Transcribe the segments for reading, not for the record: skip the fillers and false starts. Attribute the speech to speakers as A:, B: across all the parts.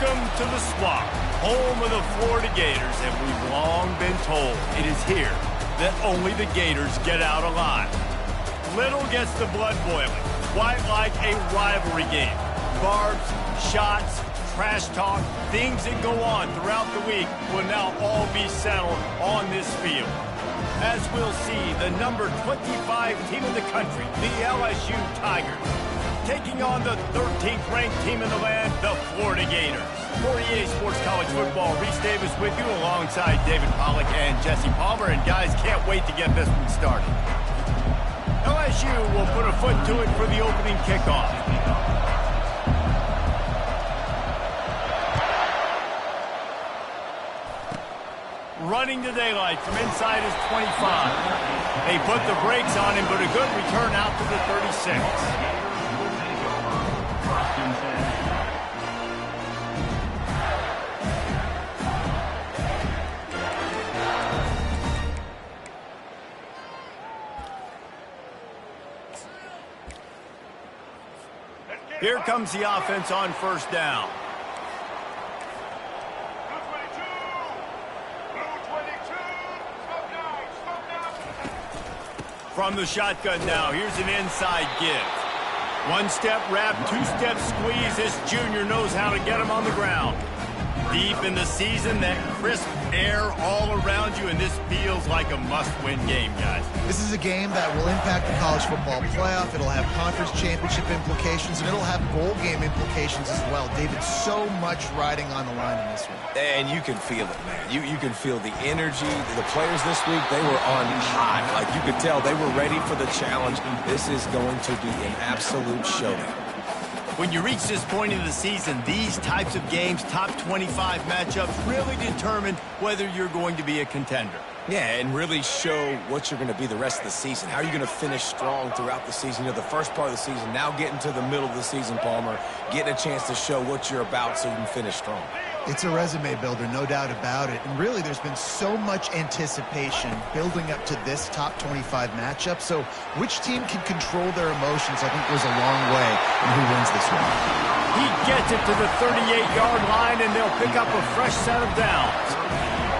A: Welcome to the Swamp, home of the Florida Gators, and we've long been told it is here that only the Gators get out alive. Little gets the blood boiling, quite like a rivalry game. Barbs, shots, trash talk, things that go on throughout the week will now all be settled on this field. As we'll see, the number 25 team in the country, the LSU Tigers, taking on the 13th ranked team in the land, the Florida Gators. For EA Sports College Football, Reese Davis with you alongside David Pollack and Jesse Palmer. And guys, can't wait to get this one started. LSU will put a foot to it for the opening kickoff. Running to daylight from inside his 25. They put the brakes on him, but a good return out to the 36. Here comes the offense on first down. From the shotgun now, here's an inside give. One-step wrap, two-step squeeze. This junior knows how to get him on the ground. Deep in the season, that crisp air all around you, and this feels like a must-win game, guys.
B: This is a game that will impact the college football playoff. It'll have conference championship implications, and it'll have bowl game implications as well. David, so much riding on the line in this one.
C: And you can feel it, man. You can feel the energy. The players this week, they were on high. Like, you could tell they were ready for the challenge. This is going to be an absolute showdown.
A: When you reach this point in the season, these types of games, top 25 matchups, really determine whether you're going to be a contender.
C: Yeah, and really show what you're going to be the rest of the season. How are you going to finish strong throughout the season? You know, the first part of the season, now getting to the middle of the season, Palmer, getting a chance to show what you're about so you can finish strong.
B: It's a resume builder, no doubt about it. And really, there's been so much anticipation building up to this top 25 matchup. So which team can control their emotions, I think, goes a long way in who wins this one.
A: He gets it to the 38-yard line, and they'll pick up a fresh set of downs.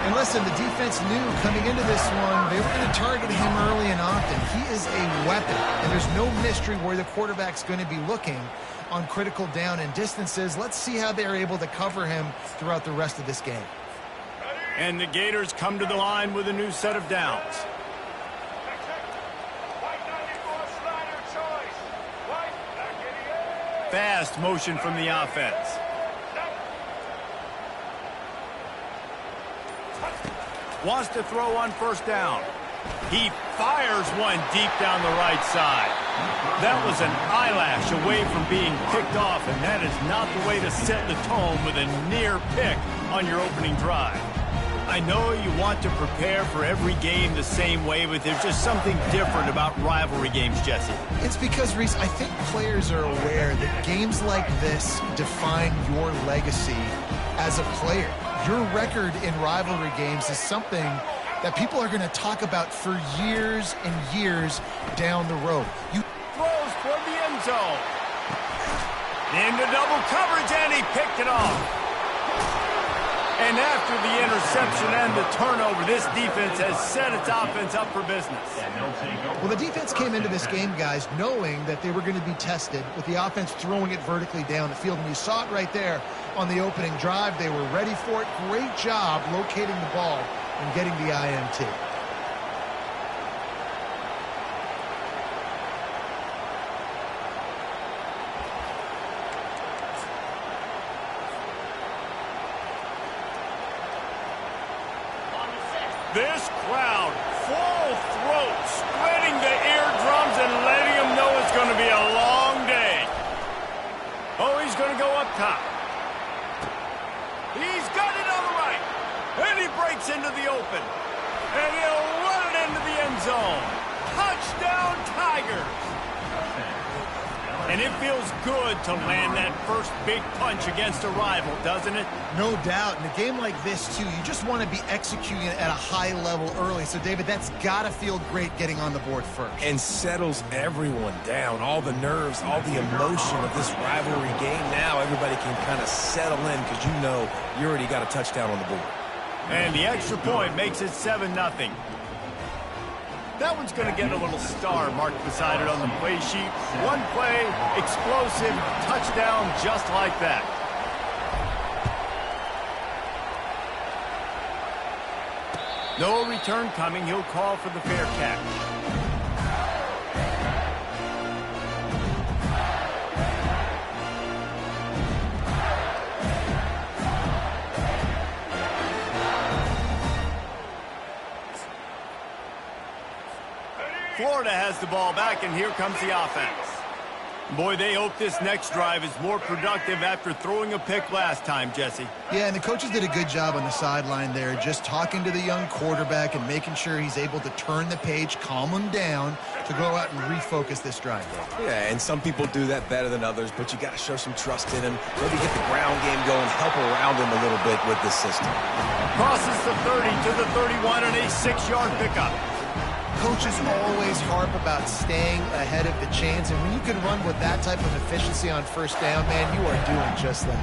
B: And listen, the defense knew coming into this one, they were going to target him early and often. He is a weapon, and there's no mystery where the quarterback's going to be looking on critical down and distances. Let's see how they're able to cover him throughout the rest of this game.
A: And the Gators come to the line with a new set of downs. Fast motion from the offense. Wants to throw on first down. He fires one deep down the right side. That was an eyelash away from being picked off, and that is not the way to set the tone with a near pick on your opening drive. I know you want to prepare for every game the same way, but there's just something different about rivalry games, Jesse.
B: It's because, Reese, I think players are aware that games like this define your legacy as a player. Your record in rivalry games is something that people are going to talk about for years and years down the road. You
A: throws toward the end zone. Into double coverage, and he picked it off. And after the interception and the turnover, this defense has set its offense up for business.
B: Well, the defense came into this game, guys, knowing that they were going to be tested with the offense throwing it vertically down the field. And you saw it right there on the opening drive. They were ready for it. Great job locating the ball and getting the INT.
A: This crowd, full throat, spreading the eardrums and letting them know it's going to be a long day. Oh, he's going to go up top. He's got it on the right. And he breaks into the open. And he'll run it into the end zone. Touchdown, Tigers. And it feels good to land that first big punch against a rival, doesn't it?
B: No doubt. In a game like this, too, you just want to be executing it at a high level early. So, David, that's got to feel great getting on the board first.
C: And settles everyone down. All the nerves, all the emotion of this rivalry game. Now everybody can kind of settle in because you know you already got a touchdown on the board.
A: And the extra point makes it 7-0. That one's going to get a little star marked beside it on the play sheet. One play, explosive, touchdown just like that. No return coming. He'll call for the fair catch. Florida has the ball back, and here comes the offense. Boy, they hope this next drive is more productive after throwing a pick last time, Jesse.
B: Yeah, and the coaches did a good job on the sideline there, just talking to the young quarterback and making sure he's able to turn the page, calm him down to go out and refocus this drive.
C: Yeah, and some people do that better than others, but you got to show some trust in him. Maybe get the ground game going, help around him a little bit with this system.
A: Crosses the 30 to the 31 and a 6-yard pickup.
B: Coaches always harp about staying ahead of the chains, and when you can run with that type of efficiency on first down, man, you are doing just that.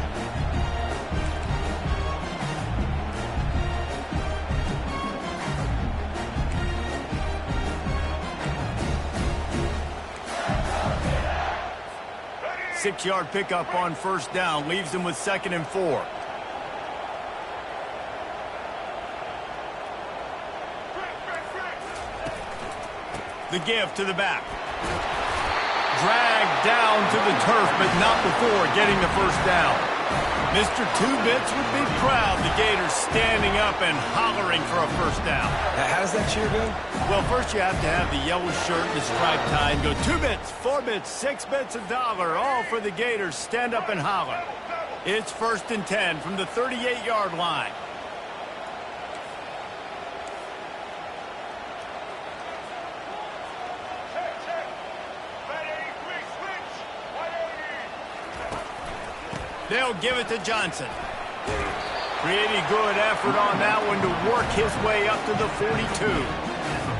A: Six-yard pickup on first down leaves him with 2nd and 4. The give to the back. Dragged down to the turf, but not before getting the first down. Mr. Two-Bits would be proud. The Gators standing up and hollering for a first down.
C: How does that cheer go?
A: Well, first you have to have the yellow shirt and the striped tie and go 2 bits, 4 bits, 6 bits, $1, all for the Gators. Stand up and holler. It's 1st and 10 from the 38-yard line. They'll give it to Johnson. Pretty good effort on that one to work his way up to the 42.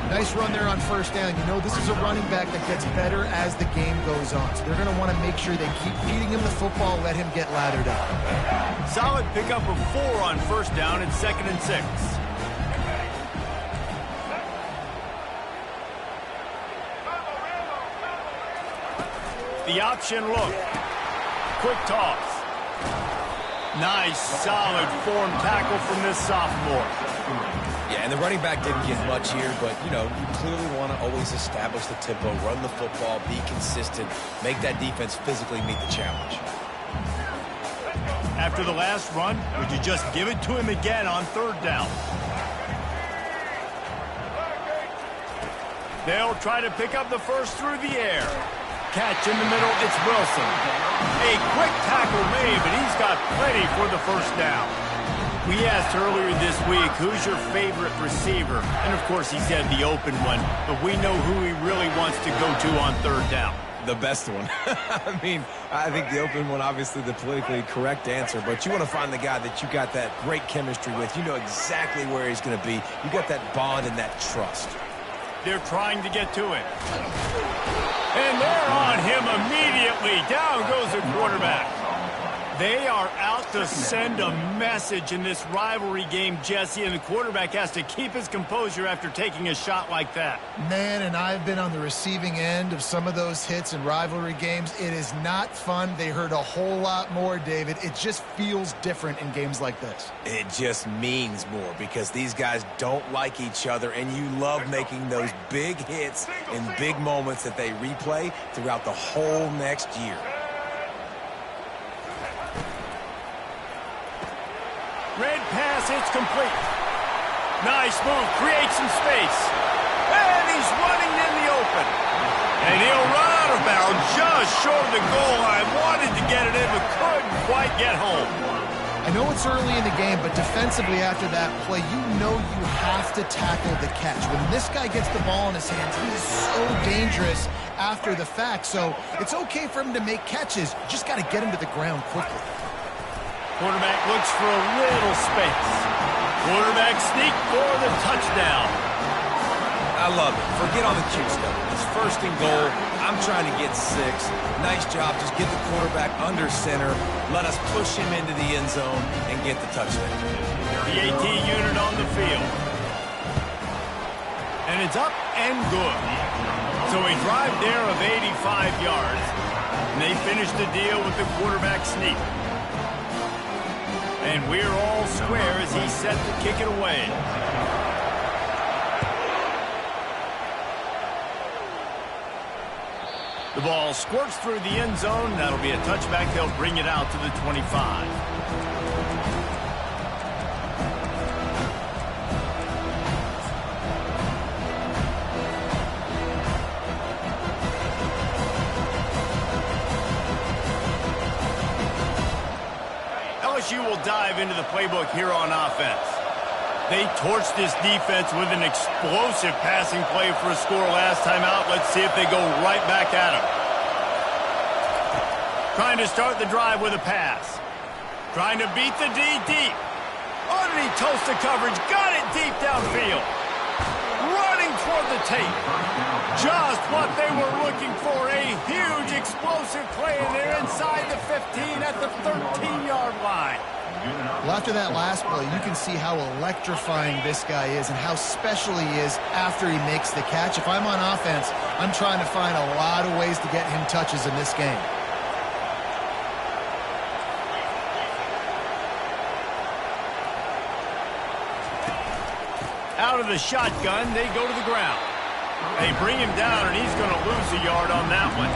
B: Nice run there on first down. You know, this is a running back that gets better as the game goes on. So they're going to want to make sure they keep feeding him the football, let him get lathered up.
A: Solid pickup of 4 on first down and 2nd and 6. The option look. Quick toss. Nice, solid form tackle from this sophomore.
C: Yeah, and the running back didn't get much here, but, you know, you clearly want to always establish the tempo, run the football, be consistent, make that defense physically meet the challenge.
A: After the last run, would you just give it to him again on 3rd down? They'll try to pick up the first through the air. Catch in the middle, it's Wilson. A quick tackle made, but he's got plenty for the first down. We asked earlier this week, who's your favorite receiver? And, of course, he said the open one, but we know who he really wants to go to on 3rd down.
C: The best one. I mean, I think the open one, obviously the politically correct answer, but you want to find the guy that you got that great chemistry with. You know exactly where he's going to be. You got that bond and that trust.
A: They're trying to get to it. And they're on him immediately. Down goes the quarterback. They are out to send a message in this rivalry game, Jesse, and the quarterback has to keep his composure after taking a shot like that.
B: Man, and I've been on the receiving end of some of those hits in rivalry games. It is not fun. They hurt a whole lot more, David. It just feels different in games like this.
C: It just means more because these guys don't like each other, and you love making those big hits in big moments that they replay throughout the whole next year.
A: Red pass, it's complete. Nice move, creates some space. And he's running in the open. And he'll run out of bounds just short of the goal line. Wanted to get it in, but couldn't quite get home.
B: I I know it's early in the game, but defensively after that play, you know you have to tackle the catch. When this guy gets the ball in his hands, he is so dangerous after the fact. So it's okay for him to make catches. You just got to get him to the ground quickly.
A: Quarterback looks for a little space. Quarterback sneak for the touchdown.
C: I love it. Forget all the cute stuff. It's first and goal. I'm trying to get 6. Nice job. Just get the quarterback under center. Let us push him into the end zone and get the touchdown.
A: The AT unit on the field. And it's up and good. So a drive there of 85 yards. And they finish the deal with the quarterback sneak. And we're all square as he's set to kick it away. The ball squirts through the end zone. That'll be a touchback. They'll bring it out to the 25. LSU will dive into the playbook here on offense. They torched this defense with an explosive passing play for a score last time out. Let's see if they go right back at him. Trying to start the drive with a pass. Trying to beat the D deep. Underneath toast the coverage. Got it deep downfield. Running toward the tape. Just what they were looking for. A huge explosive play, and they're inside the 15 at the 13-yard line.
B: Well, after that last play, you can see how electrifying this guy is and how special he is after he makes the catch. If I'm on offense, I'm trying to find a lot of ways to get him touches in this game.
A: Out of the shotgun, they go to the ground. They bring him down, and he's going to lose a yard on that one.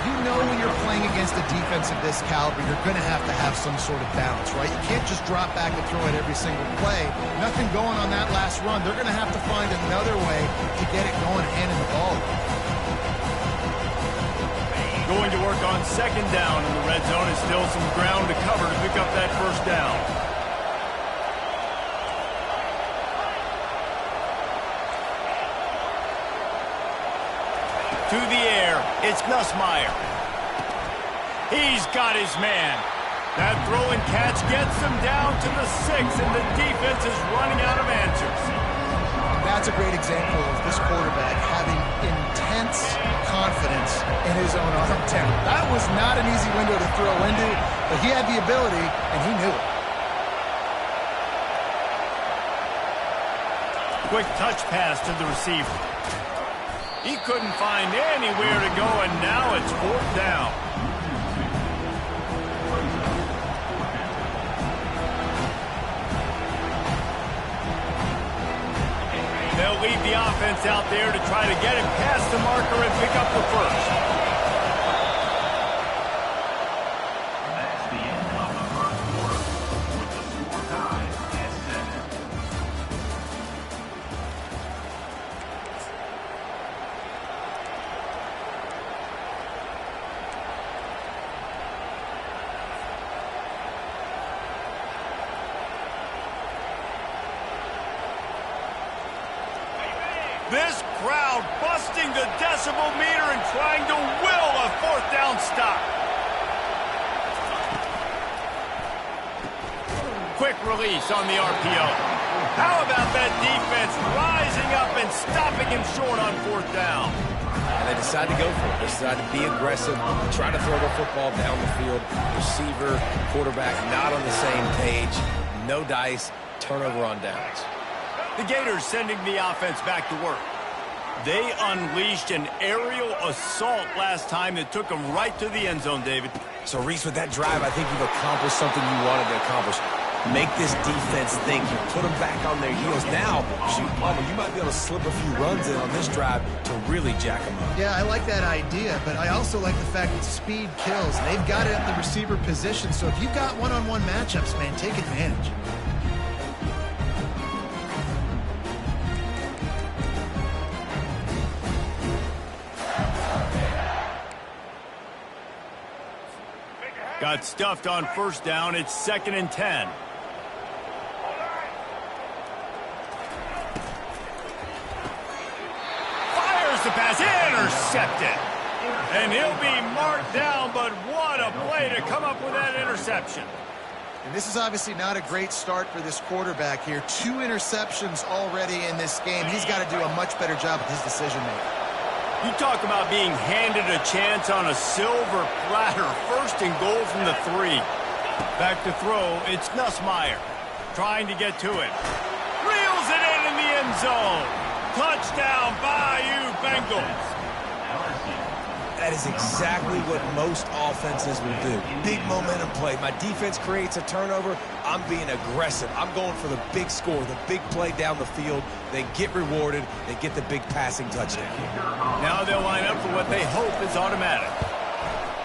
B: You know when you're playing against a defense of this caliber, you're going to have some sort of balance, right? You can't just drop back and throw it every single play. Nothing going on that last run. They're going to have to find another way to get it going, handing the ball.
A: Going to work on second down in the red zone. Is still some ground to cover to pick up that first down. To the air, it's Nussmeier. He's got his man. That throw and catch gets him down to the 6, and the defense is running out of answers.
B: That's a great example of this quarterback having intense confidence in his own arm talent. That was not an easy window to throw into, but he had the ability, and he knew it.
A: Quick touch pass to the receiver. He couldn't find anywhere to go, and now it's 4th down. They'll leave the offense out there to try to get it past the marker and pick up the first.
D: That's the end of the first quarter with the score tied at 7.
A: This crowd busting the decibel meter and trying to will a 4th down stop. Quick release on the RPO. How about that defense rising up and stopping him short on 4th down?
C: And they decide to go for it. They decide to be aggressive, try to throw the football down the field. Receiver, quarterback not on the same page. No dice, turnover on downs.
A: The Gators sending the offense back to work. They unleashed an aerial assault last time that took them right to the end zone, David.
C: So, Reese, with that drive, I think you've accomplished something you wanted to accomplish. Make this defense think. You put them back on their heels. Now, shoot, Mama, you might be able to slip a few runs in on this drive to really jack them up.
B: Yeah, I like that idea, but I also like the fact that speed kills. They've got it at the receiver position, so if you've got one-on-one matchups, man, take advantage.
A: Got stuffed on first down. It's 2nd and 10. Fires the pass. Intercepted. And he'll be marked down, but what a play to come up with that interception.
B: And this is obviously not a great start for this quarterback here. 2 interceptions already in this game. He's got to do a much better job with his decision-making.
A: You talk about being handed a chance on a silver platter. 1st and goal from the 3. Back to throw. It's Nussmeier trying to get to it. Reels it in the end zone. Touchdown, Bayou Bengals.
C: That is exactly what most offenses will do. Big momentum play. My defense creates a turnover. I'm being aggressive. I'm going for the big score, the big play down the field. They get rewarded. They get the big passing touchdown.
A: Now they'll line up for what they hope is automatic.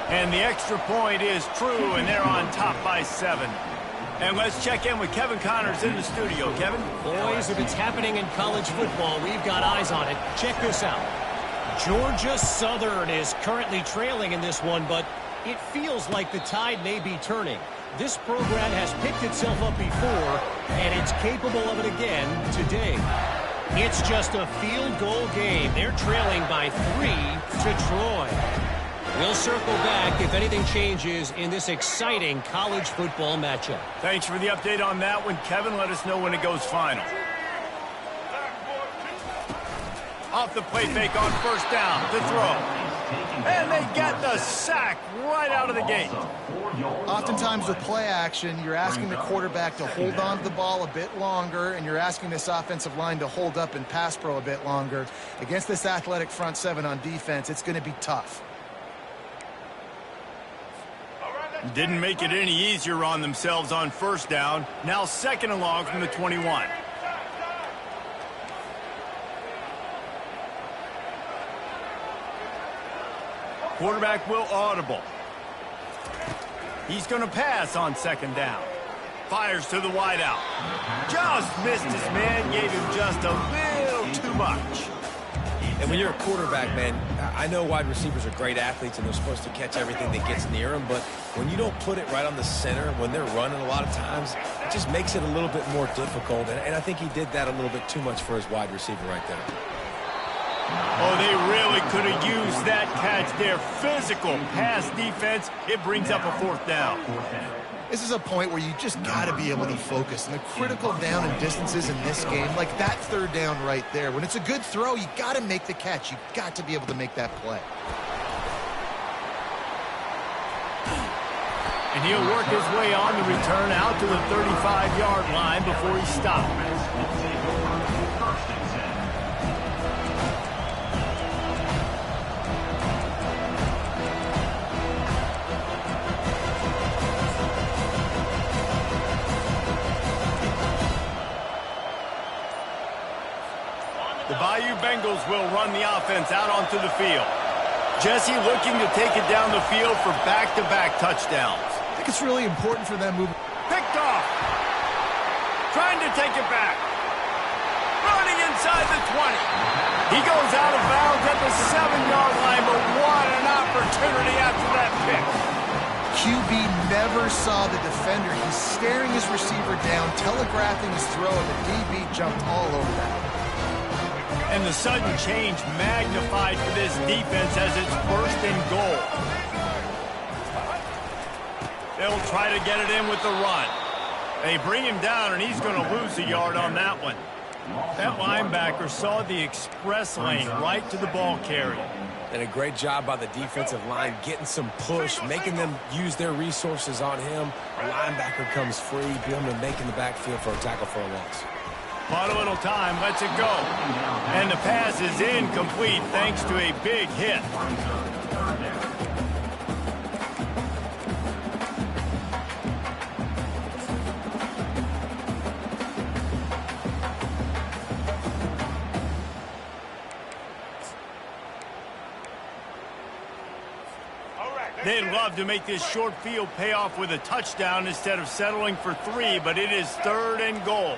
A: And the extra point is true, and they're on top by 7. And let's check in with Kevin Connors in the studio. Kevin?
E: Boys, if it's happening in college football, we've got eyes on it. Check this out. Georgia Southern is currently trailing in this one, but it feels like the tide may be turning. This program has picked itself up before, and it's capable of it again today. It's just a field goal game. They're trailing by 3 to Troy. We'll circle back if anything changes in this exciting college football matchup.
A: Thanks for the update on that one, Kevin. Let us know when it goes final. Off the play fake on first down to throw. And they get the sack right out of the gate.
B: Oftentimes with play action, you're asking the quarterback to hold on to the ball a bit longer, and you're asking this offensive line to hold up in pass pro a bit longer. Against this athletic front 7 on defense, it's going to be tough.
A: Didn't make it any easier on themselves on first down. Now 2nd and long from the 21. Quarterback will audible. He's going to pass on 2nd down. Fires to the wideout. Just missed his man, gave him just a little too much.
C: And when you're a quarterback, man, I know wide receivers are great athletes and they're supposed to catch everything that gets near them, but when you don't put it right on the center, when they're running a lot of times, it just makes it a little bit more difficult. And I think he did that a little bit too much for his wide receiver right there.
A: Oh, they really could have used that catch there. Physical pass defense. It brings up a 4th down.
B: This is a point where you just got to be able to focus. And the critical down and distances in this game, like that 3rd down right there, when it's a good throw, you got to make the catch. You got to be able to make that play.
A: And he'll work his way on the return out to the 35-yard line before he stops. The Bayou Bengals will run the offense out onto the field. Jesse looking to take it down the field for back-to-back touchdowns.
B: I think it's really important for them moving.
A: Picked off. Trying to take it back. Running inside the 20. He goes out of bounds at the 7-yard line, but what an opportunity after that pick.
B: QB never saw the defender. He's staring his receiver down, telegraphing his throw, and the DB jumped all over that.
A: And the sudden change magnified for this defense as it's 1st and goal. They'll try to get it in with the run. They bring him down, and he's going to lose a yard on that one. That linebacker saw the express lane right to the ball carrier.
C: And a great job by the defensive line getting some push, making them use their resources on him. The linebacker comes free, being able to make in the backfield for a tackle for a loss.
A: Bought a little time, lets it go. And the pass is incomplete thanks to a big hit. They'd love to make this short field pay off with a touchdown instead of settling for 3, but it is 3rd and goal.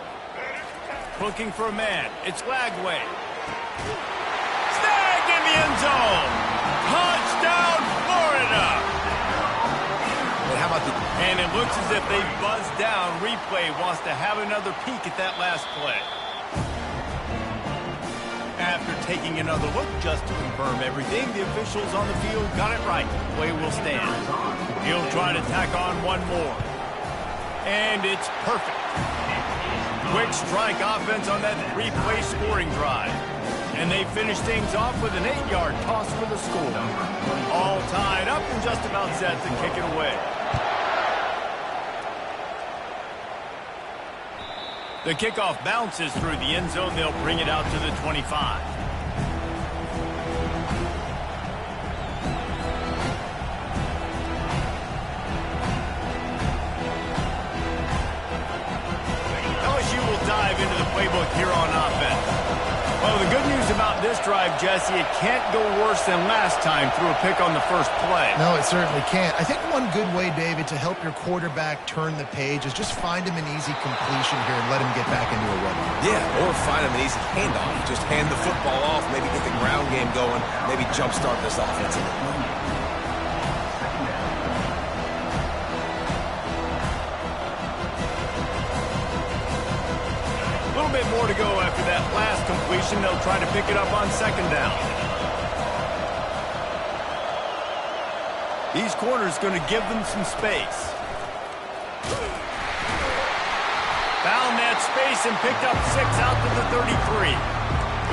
A: Looking for a man. It's Lagway. Snagged in the end zone. Touchdown, Florida.
C: And how How about the...
A: And it looks as if they buzzed down. Replay wants to have another peek at that last play. After taking another look just to confirm everything, the officials on the field got it right. Play will stand. He'll try to tack on one more. And it's perfect. Quick strike offense on that replay scoring drive. And they finish things off with an 8-yard toss for the score. All tied up and just about set to kick it away. The kickoff bounces through the end zone. They'll bring it out to the 25. LSU will dive into the playbook here on offense. Well, the good news about this drive, Jesse, it can't go worse than last time through a pick on the first play.
B: No, it certainly can't. I think one good way, David, to help your quarterback turn the page is just find him an easy completion here and let him get back into a run.
C: Yeah, or find him an easy handoff. Just hand the football off, maybe get the ground game going, maybe jumpstart this offense a little bit.
A: A little bit more to go after that last completion. They'll try to pick it up on second down. These corners going to give them some space. Found that space and picked up 6 out to the 33.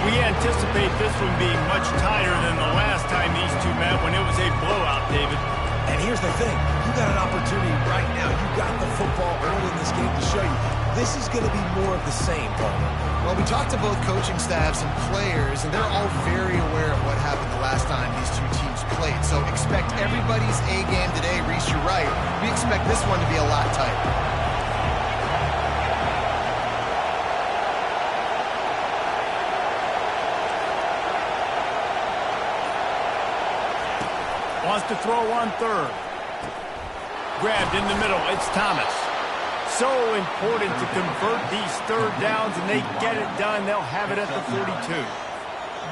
A: We anticipate this one being much tighter than the last time these two met when it was a blowout, David.
C: And here's the thing. You got an opportunity right now. You got the football early in this game to show you. This is going to be more of the same, Paul.
B: Well, we talked to both coaching staffs and players, and they're all very aware of what happened the last time these two teams played. So expect everybody's A game today. Reese, you're right. We expect this one to be a lot tighter.
A: Wants to throw on third. Grabbed in the middle. It's Thomas. So important to convert these third downs, and they get it done. They'll have it at the 42.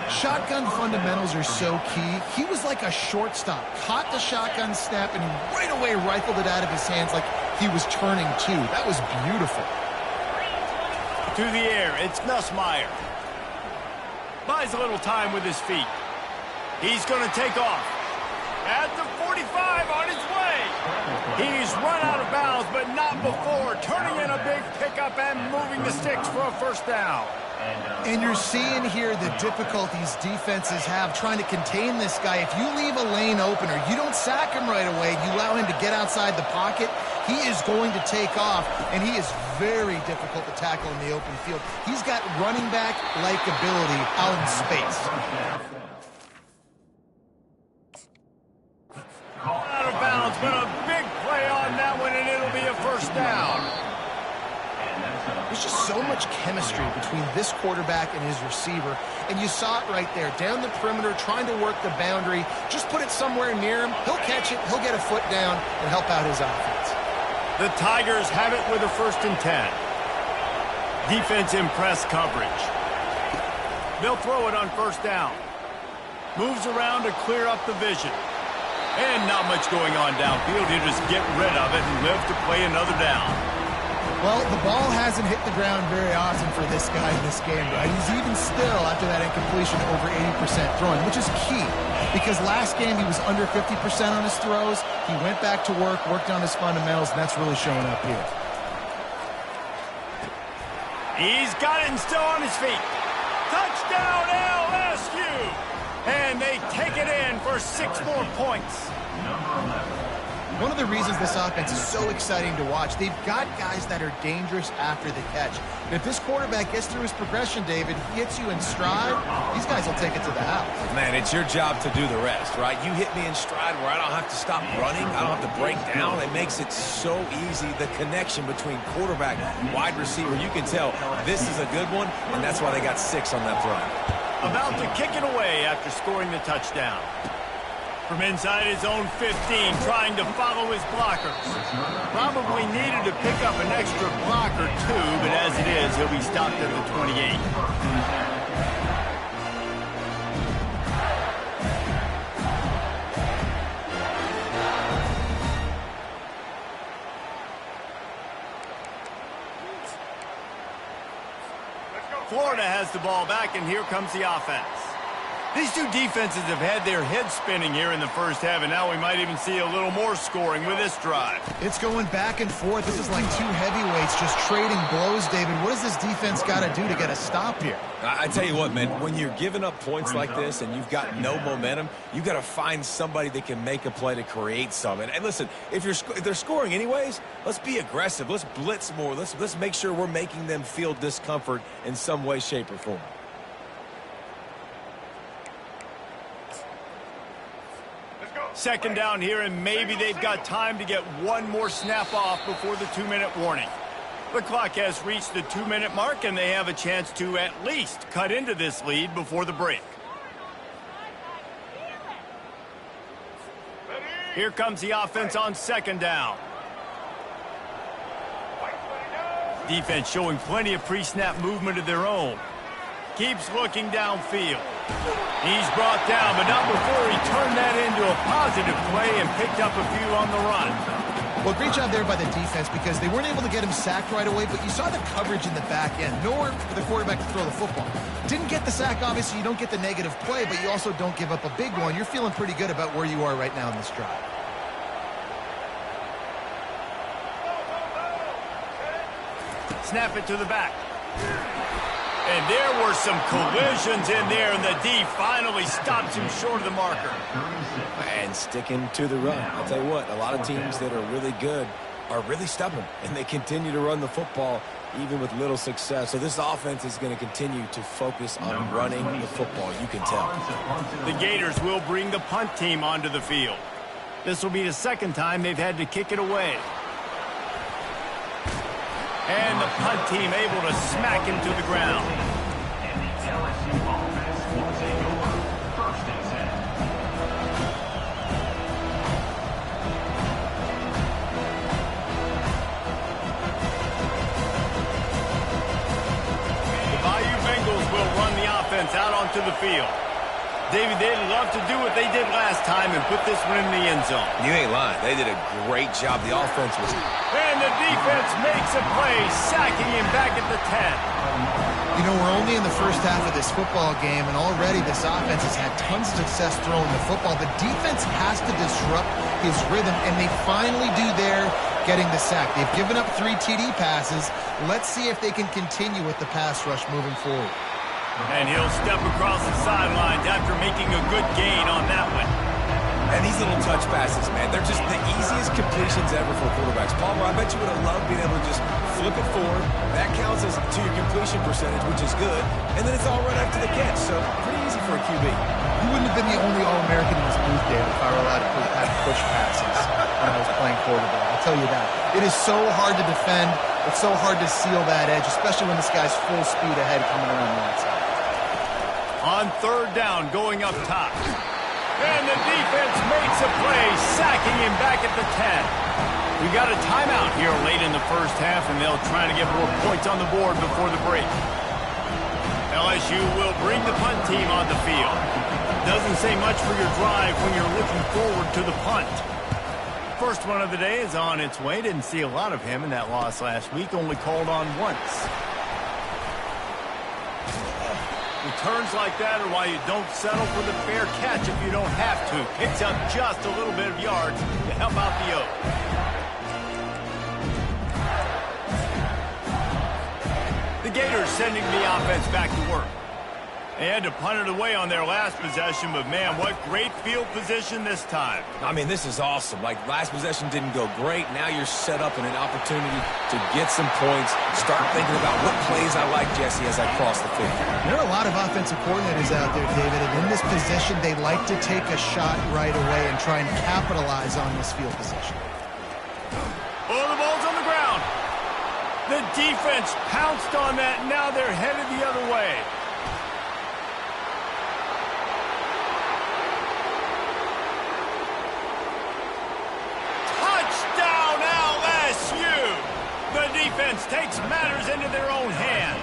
B: Shotgun fundamentals are so key. He was like a shortstop. Caught the shotgun snap, and he right away rifled it out of his hands like he was turning too. That was beautiful.
A: To the air. It's Nussmeier. Buys a little time with his feet. He's going to take off. At the 45 on his way. He's run out of bounds, but not before. Turning in a big pickup and moving the sticks for a first down.
B: And you're seeing here the difficulties defenses have trying to contain this guy. If you leave a lane open or you don't sack him right away, you allow him to get outside the pocket, he is going to take off, and he is very difficult to tackle in the open field. He's got running back-like ability out in space.
A: Out of bounds, but a big play on that one, and it'll be a first down.
B: There's just so much chemistry between this quarterback and his receiver, and you saw it right there. Down the perimeter, trying to work the boundary. Just put it somewhere near him. He'll catch it, he'll get a foot down, and help out his offense.
A: The Tigers have it with a 1st and 10. Defense in press coverage. They'll throw it on first down. Moves around to clear up the vision. And not much going on downfield. He'll just get rid of it and live to play another down.
B: Well, the ball hasn't hit the ground very often for this guy in this game, right? He's even still, after that incompletion, over 80% throwing, which is key. Because last game he was under 50% on his throws. He went back to work, worked on his fundamentals, and that's really showing up here.
A: He's got it and still on his feet. Touchdown LSU! And they take it in for 6 more points.
B: One of the reasons this offense is so exciting to watch, they've got guys that are dangerous after the catch. And if this quarterback gets through his progression, David, hits you in stride, these guys will take it to the house.
C: Man, it's your job to do the rest, right? You hit me in stride where I don't have to stop running. I don't have to break down. It makes it so easy, the connection between quarterback and wide receiver. You can tell this is a good one, and that's why they got 6 on that throw.
A: About to kick it away after scoring the touchdown. From inside his own 15, trying to follow his blockers. Probably needed to pick up an extra block or 2, but as it is, he'll be stopped at the 28. Florida has the ball back, and here comes the offense. These two defenses have had their heads spinning here in the first half, and now we might even see a little more scoring with this drive.
B: It's going back and forth. This is like two heavyweights just trading blows, David. What does this defense got to do to get a stop here?
C: I tell you what, man, when you're giving up points like this and you've got no momentum, you've got to find somebody that can make a play to create some. And listen, if they're scoring anyways, let's be aggressive. Let's blitz more. Let's make sure we're making them feel discomfort in some way, shape, or form.
A: Second down here, and maybe they've got time to get one more snap off before the 2-minute warning. The clock has reached the 2-minute mark, and they have a chance to at least cut into this lead before the break. Here comes the offense on second down. Defense showing plenty of pre-snap movement of their own. Keeps looking downfield. He's brought down, but not before he turned that into a positive play and picked up a few on the run.
B: Well, great job there by the defense because they weren't able to get him sacked right away, but you saw the coverage in the back end. Nowhere for the quarterback to throw the football. Didn't get the sack, obviously. You don't get the negative play, but you also don't give up a big one. You're feeling pretty good about where you are right now in this drive.
A: Snap it to the back. And there were some collisions in there, and the D finally stops him short of the marker.
C: And sticking to the run. I'll tell you what, a lot of teams that are really good are really stubborn, and they continue to run the football even with little success. So this offense is going to continue to focus on running the football, you can tell.
A: The Gators will bring the punt team onto the field. This will be the second time they've had to kick it away. And the punt team able to smack him to the ground.
D: And the LSU offense will take over 1st and 10.
A: The Bayou Bengals will run the offense out onto the field. David, they'd love to do what they did last time and put this one in the end zone.
C: You ain't lying. They did a great job. The offense was...
A: And the defense makes a play, sacking him back at the 10.
B: You know, we're only in the first half of this football game, and already this offense has had tons of success throwing the football. The defense has to disrupt his rhythm, and they finally do there, getting the sack. They've given up 3 TD passes. Let's see if they can continue with the pass rush moving forward.
A: And he'll step across the sidelines after making a good gain on that one.
C: And these little touch passes, man, they're just the easiest completions ever for quarterbacks. Palmer, I bet you would have loved being able to just flip it forward. That counts as to your completion percentage, which is good. And then it's all right after the catch, so pretty easy for a QB.
B: You wouldn't have been the only All-American in this booth, David, if I were allowed to have push passes when I was playing quarterback. I'll tell you that. It is so hard to defend. It's so hard to seal that edge, especially when this guy's full speed ahead coming around the outside.
A: On third down, going up top. And the defense makes a play, sacking him back at the 10. We got a timeout here late in the first half, and they'll try to get more points on the board before the break. LSU will bring the punt team on the field. Doesn't say much for your drive when you're looking forward to the punt. First one of the day is on its way. Didn't see a lot of him in that loss last week, only called on once. Returns like that are why you don't settle for the fair catch if you don't have to. Picks up just a little bit of yards to help out the Oak. The Gators sending the offense back to work. They had to punt it away on their last possession, but man, what great field position this time.
C: I mean, this is awesome. Like, last possession didn't go great. Now you're set up in an opportunity to get some points. Start thinking about what plays I like, Jesse, as I cross the field.
B: There are a lot of offensive coordinators out there, David, and in this position, they like to take a shot right away and try and capitalize on this field position.
A: Oh, the ball's on the ground. The defense pounced on that. Now they're headed the other way. The defense takes matters into their own hands.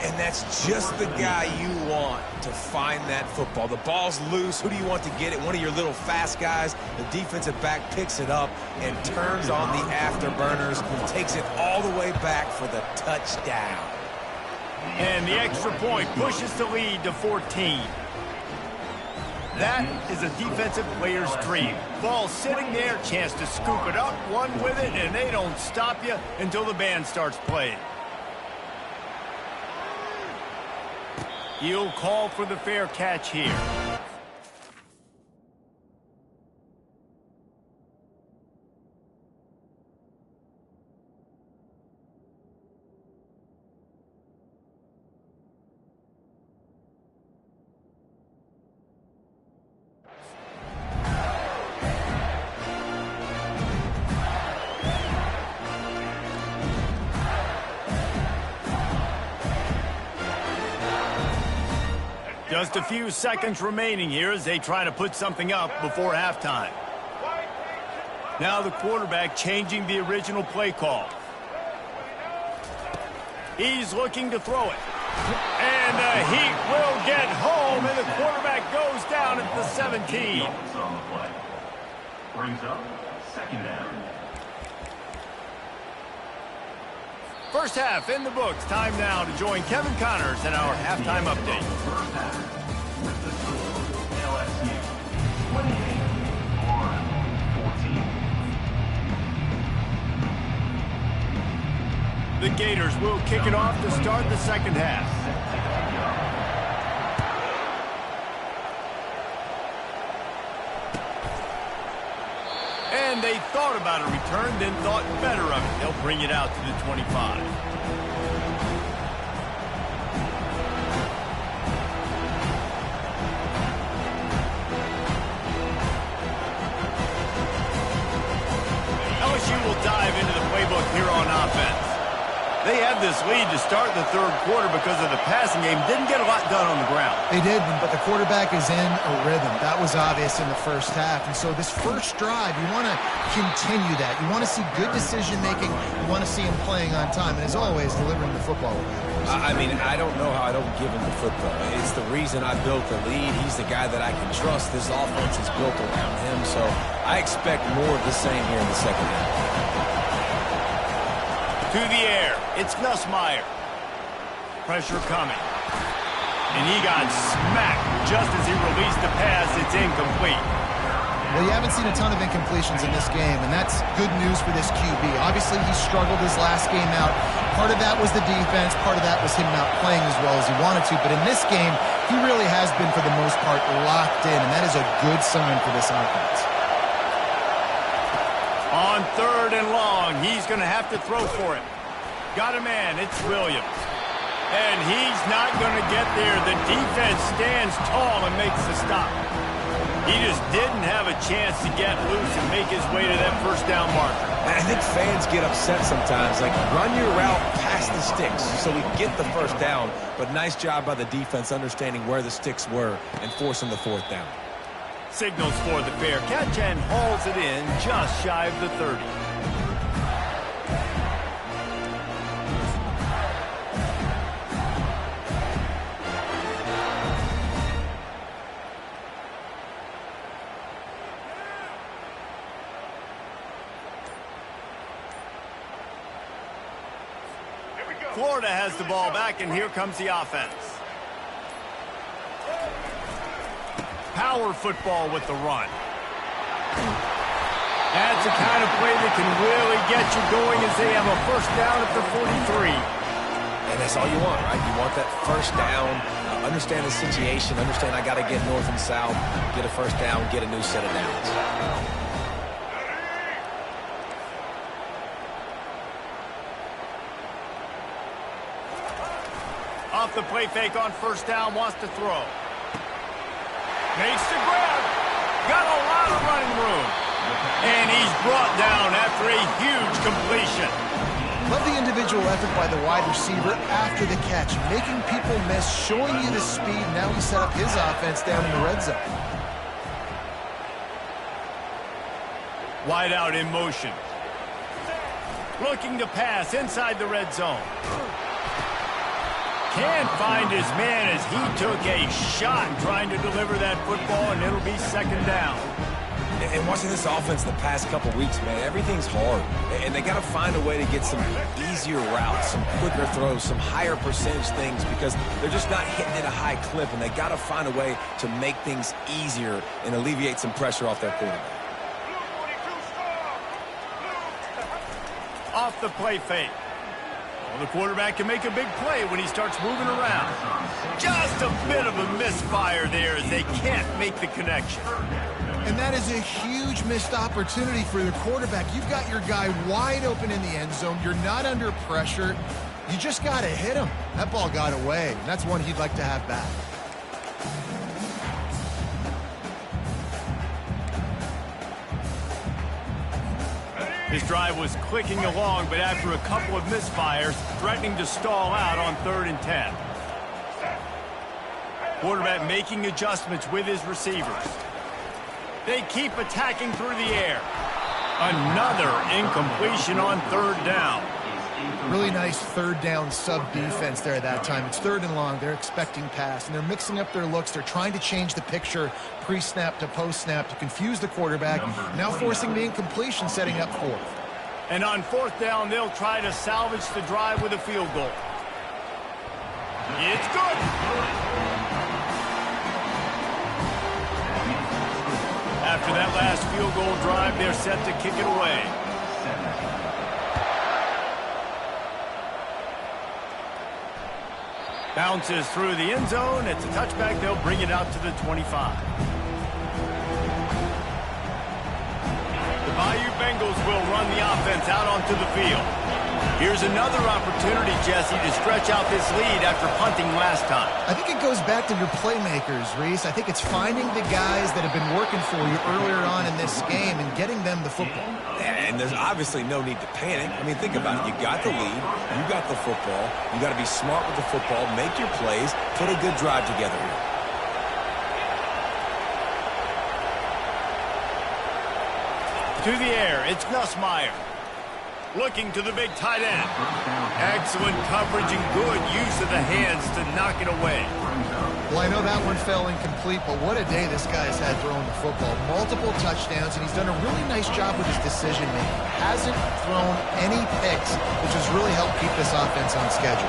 C: And that's just the guy you want to find that football. The ball's loose. Who do you want to get it? One of your little fast guys. The defensive back picks it up and turns on the afterburners. Takes it all the way back for the touchdown.
A: And the extra point pushes the lead to 14. That is a defensive player's dream. Ball sitting there, chance to scoop it up, run with it, and they don't stop you until the band starts playing. He'll call for the fair catch here. Just a few seconds remaining here as they try to put something up before halftime. Now the quarterback changing the original play call. He's looking to throw it. And the Heat will get home, and the quarterback goes down at the 17.
D: On the play. Brings up second down.
A: First half in the books. Time now to join Kevin Connors in our halftime update.
D: First half with the score, LSU 28-14.
A: The Gators will kick it off to start the second half. And they thought about a return, then thought better of it. They'll bring it out to the 25. LSU will dive into the playbook here on offense. They had this lead to start the third quarter because of the passing game. Didn't get a lot done on the ground.
B: They did, but the quarterback is in a rhythm. That was obvious in the first half. And so this first drive, you want to continue that. You want to see good decision-making. You want to see him playing on time. And as always, delivering the football.
C: I mean, I don't know how I don't give him the football. It's the reason I built the lead. He's the guy that I can trust. This offense is built around him. So I expect more of the same here in the second half.
A: To the air, it's Nussmeier. Pressure coming. And he got smacked just as he released the pass. It's incomplete.
B: Well, you haven't seen a ton of incompletions in this game, and that's good news for this QB. Obviously, he struggled his last game out. Part of that was the defense. Part of that was him not playing as well as he wanted to. But in this game, he really has been, for the most part, locked in, and that is a good sign for this offense.
A: On third and long, he's going to have to throw for it. Got a man, it's Williams. And he's not going to get there. The defense stands tall and makes the stop. He just didn't have a chance to get loose and make his way to that first down marker.
C: And I think fans get upset sometimes. Like, run your route past the sticks so we get the first down. But nice job by the defense understanding where the sticks were and forcing the fourth down.
A: Signals for the fair catch and hauls it in just shy of the 30. Florida has the ball back, and here comes the offense. Power football with the run. That's the kind of play that can really get you going as they have a first down at the 43.
C: And that's all you want, right? You want that first down, understand the situation, understand I got to get north and south, get a first down, get a new set of downs.
A: Off the play fake on first down, wants to throw. Makes the grab. Got a lot of running room. And he's brought down after a huge completion.
B: Love the individual effort by the wide receiver after the catch, making people miss, showing you the speed. Now he set up his offense down in the red zone.
A: Wide out in motion. Looking to pass inside the red zone. Can't find his man as he took a shot trying to deliver that football, and it'll be second down.
C: And watching this offense the past couple weeks, man, everything's hard. And they got to find a way to get some easier routes, some quicker throws, some higher percentage things because they're just not hitting at a high clip, and they got to find a way to make things easier and alleviate some pressure off their quarterback.
A: Off the play fake. Well, the quarterback can make a big play when he starts moving around. Just a bit of a misfire there as they can't make the connection.
B: And that is a huge missed opportunity for the quarterback. You've got your guy wide open in the end zone. You're not under pressure. You just got to hit him. That ball got away, and that's one he'd like to have back.
A: His drive was clicking along, but after a couple of misfires, threatening to stall out on 3rd and 10. Quarterback making adjustments with his receivers. They keep attacking through the air. Another incompletion on 3rd down.
B: Really nice 3rd down sub-defense there that time. It's 3rd and long. They're expecting pass, and they're mixing up their looks. They're trying to change the picture pre-snap to post-snap to confuse the quarterback, now forcing the incompletion, setting up 4th.
A: And on 4th down, they'll try to salvage the drive with a field goal. It's good. After that last field goal drive, they're set to kick it away. Bounces through the end zone. It's a touchback. They'll bring it out to the 25. The Bayou Bengals will run the offense out onto the field. Here's another opportunity, Jesse, to stretch out this lead after punting last time.
B: I think it goes back to your playmakers, Reese. I think it's finding the guys that have been working for you earlier on in this game and getting them the football.
C: And there's obviously no need to panic. I mean, think about it. You got the lead. You got the football. You got to be smart with the football, make your plays, put a good drive together here.
A: To the air, it's Nussmeier. Looking to the big tight end. Excellent coverage and good use of the hands to knock it away.
B: Well, I know that one fell incomplete, but what a day this guy's had throwing the football. Multiple touchdowns, and he's done a really nice job with his decision-making. Hasn't thrown any picks, which has really helped keep this offense on schedule.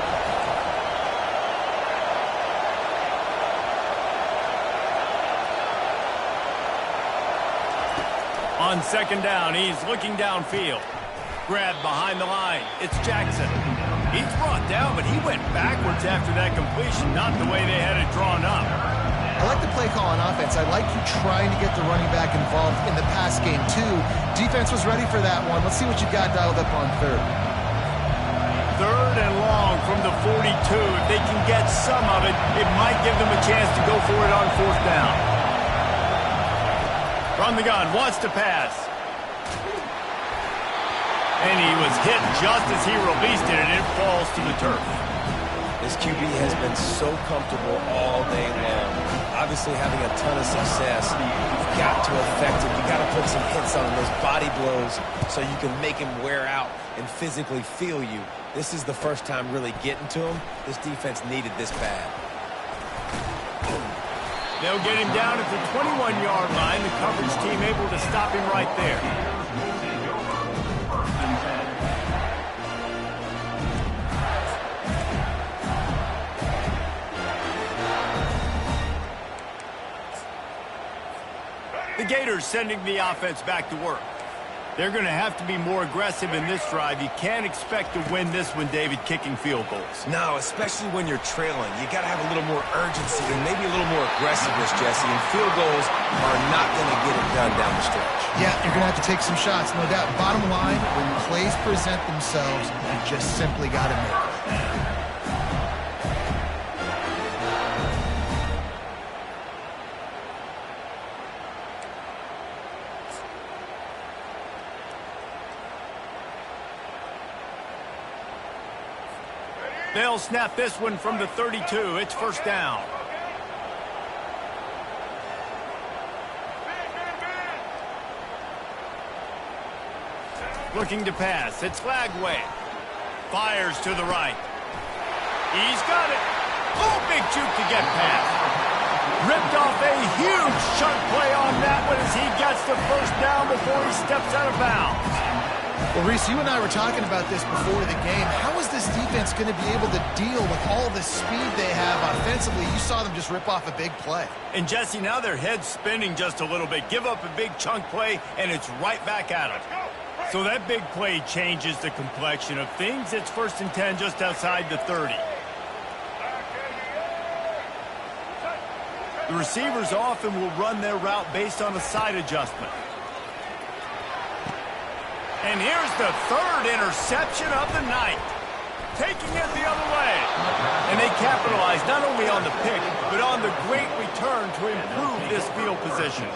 A: On 2nd down, he's looking downfield. Grab behind the line. It's Jackson. He's brought down, but he went backwards after that completion, not the way they had it drawn up.
B: I like the play call on offense. I like you trying to get the running back involved in the pass game, too. Defense was ready for that one. Let's see what you got dialed up on 3rd.
A: 3rd and long from the 42. If they can get some of it, it might give them a chance to go for it on 4th down. From the gun, wants to pass. And he was hit just as he released it, and it falls to the turf.
C: This QB has been so comfortable all day long. Obviously having a ton of success. You've got to affect him. You've got to put some hits on him, those body blows, so you can make him wear out and physically feel you. This is the first time really getting to him. This defense needed this bad.
A: They'll get him down at the 21-yard line. The coverage team able to stop him right there. The Gators sending the offense back to work. They're going to have to be more aggressive in this drive. You can't expect to win this one, David, kicking field goals.
C: No, especially when you're trailing. You got to have a little more urgency and maybe a little more aggressiveness, Jesse. And field goals are not going to get it done down the stretch.
B: Yeah, you're going to have to take some shots, no doubt. Bottom line, when plays present themselves, you just simply got to make it.
A: They'll snap this one from the 32. It's 1st down. Looking to pass. It's Lagway. Fires to the right. He's got it. Oh, big juke to get past. Ripped off a huge chunk play on that one as he gets the first down before he steps out of bounds.
B: Well, Reese, you and I were talking about this before the game. How is this defense going to be able to deal with all the speed they have offensively? You saw them just rip off a big play.
A: And, Jesse, now their head's spinning just a little bit. Give up a big chunk play, and it's right back at them. So that big play changes the complexion of things. It's 1st and 10 just outside the 30. The receivers often will run their route based on a side adjustment. And here's the 3rd interception of the night. Taking it the other way. And they capitalize not only on the pick, but on the great return to improve this field position.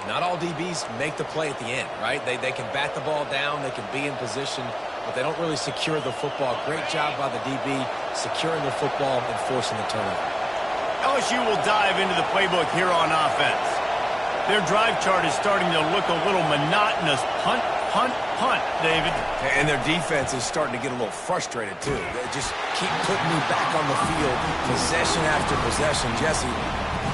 C: Not all DBs make the play at the end, right? They can bat the ball down, they can be in position, but they don't really secure the football. Great job by the DB securing the football and forcing the turnover.
A: LSU will dive into the playbook here on offense. Their drive chart is starting to look a little monotonous. Punt, punt, punt, David.
C: And their defense is starting to get a little frustrated, too. They just keep putting me back on the field, possession after possession. Jesse,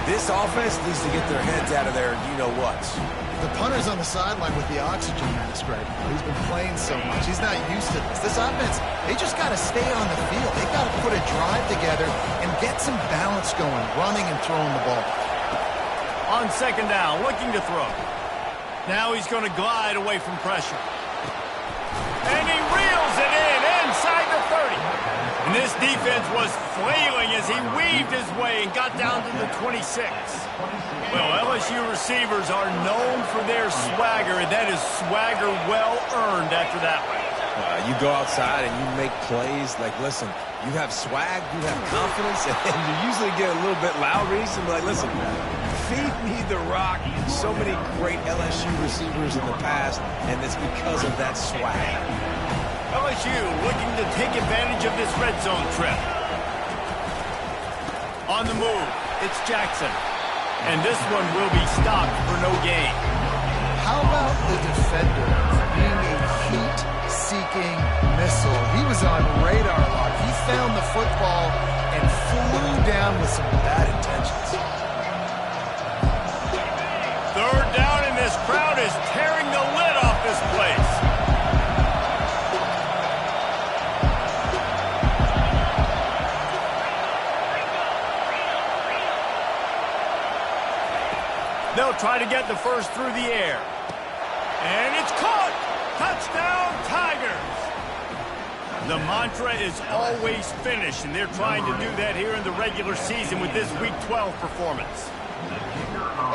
C: this offense needs to get their heads out of there, you-know-whats.
B: The punter's on the sideline with the oxygen mask right now. He's been playing so much. He's not used to this. This offense, they just got to stay on the field. They got to put a drive together and get some balance going, running and throwing the ball.
A: On 2nd down, looking to throw. Now he's going to glide away from pressure. And he reels it in inside the 30. And this defense was flailing as he weaved his way and got down to the 26. Well, LSU receivers are known for their swagger, and that is swagger well earned after that one.
C: You go outside and you make plays. Like, listen, you have swag, you have confidence, and you usually get a little bit loud, Reese, and be like, listen, feed me the rock. So many great LSU receivers in the past, and it's because of that swag.
A: LSU looking to take advantage of this red zone trip. On the move, it's Jackson. And this one will be stopped for no gain.
B: How about the defender being a heat-seeking missile? He was on radar lock. He found the football and flew down with some bad intentions.
A: 3rd down, and this crowd is tearing the lid off this place. They'll try to get the first through the air. And it's caught! Touchdown, Tigers! The mantra is always finish, and they're trying to do that here in the regular season with this Week 12 performance.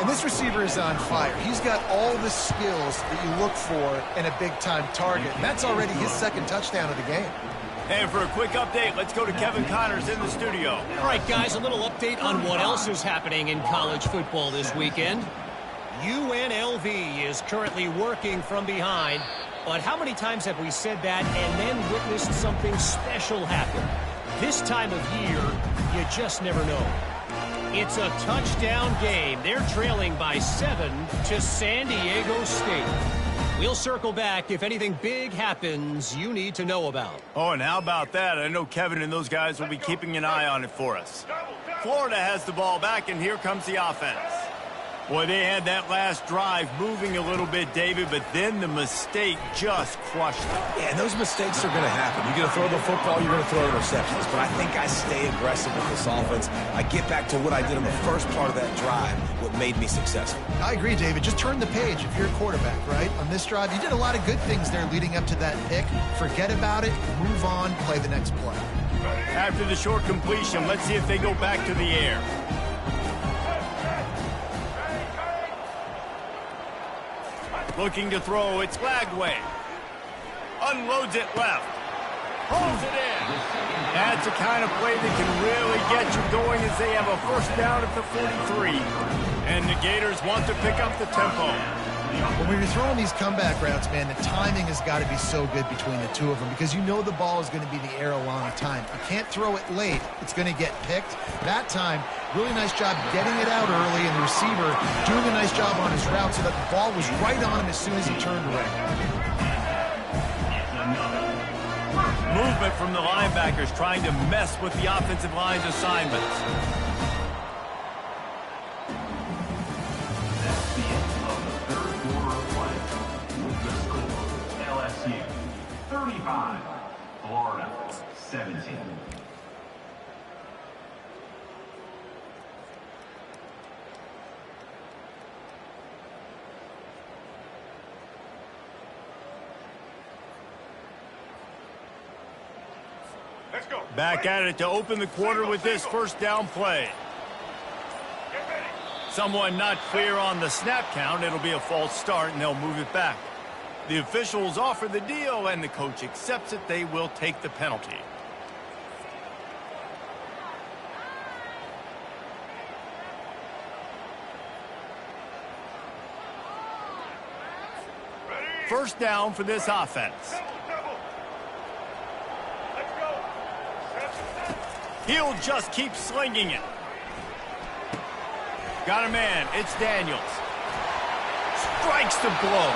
B: And this receiver is on fire. He's got all the skills that you look for in a big-time target. And that's already his 2nd touchdown of the game.
A: And for a quick update, let's go to Kevin Connors in the studio.
E: All right, guys, a little update on what else is happening in college football this weekend. UNLV is currently working from behind, but how many times have we said that and then witnessed something special happen? This time of year, you just never know. It's a touchdown game. They're trailing by 7 to San Diego State. We'll circle back if anything big happens you need to know about.
A: Oh, and how about that? I know Kevin and those guys will be keeping an eye on it for us. Florida has the ball back, and here comes the offense. Boy, they had that last drive moving a little bit, David, but then the mistake just crushed them.
C: Yeah, and those mistakes are going to happen. You're going to throw the football, you're going to throw interceptions. But I think I stay aggressive with this offense. I get back to what I did in the first part of that drive, what made me successful.
B: I agree, David. Just turn the page if you're a quarterback, right? On this drive, you did a lot of good things there leading up to that pick. Forget about it, move on, play the next play.
A: After the short completion, let's see if they go back to the air. Looking to throw, it's Lagway. Unloads it left. Pulls it in. That's the kind of play that can really get you going as they have a first down at the 43. And the Gators want to pick up the tempo.
B: When you're throwing these comeback routes, man, the timing has got to be so good between the two of them because you know the ball is going to be in the air a long time. You can't throw it late. It's going to get picked. That time, really nice job getting it out early, and the receiver doing a nice job on his route so that the ball was right on him as soon as he turned around.
A: Movement from the linebackers trying to mess with the offensive line's assignments.
D: 25. Florida, 17.
A: Back at it to open the quarter with this first down play. Someone not clear on the snap count. It'll be a false start, and they'll move it back. The officials offer the deal, and the coach accepts it. They will take the penalty. First down for this offense. He'll just keep slinging it. Got a man. It's Daniels. Strikes the blow.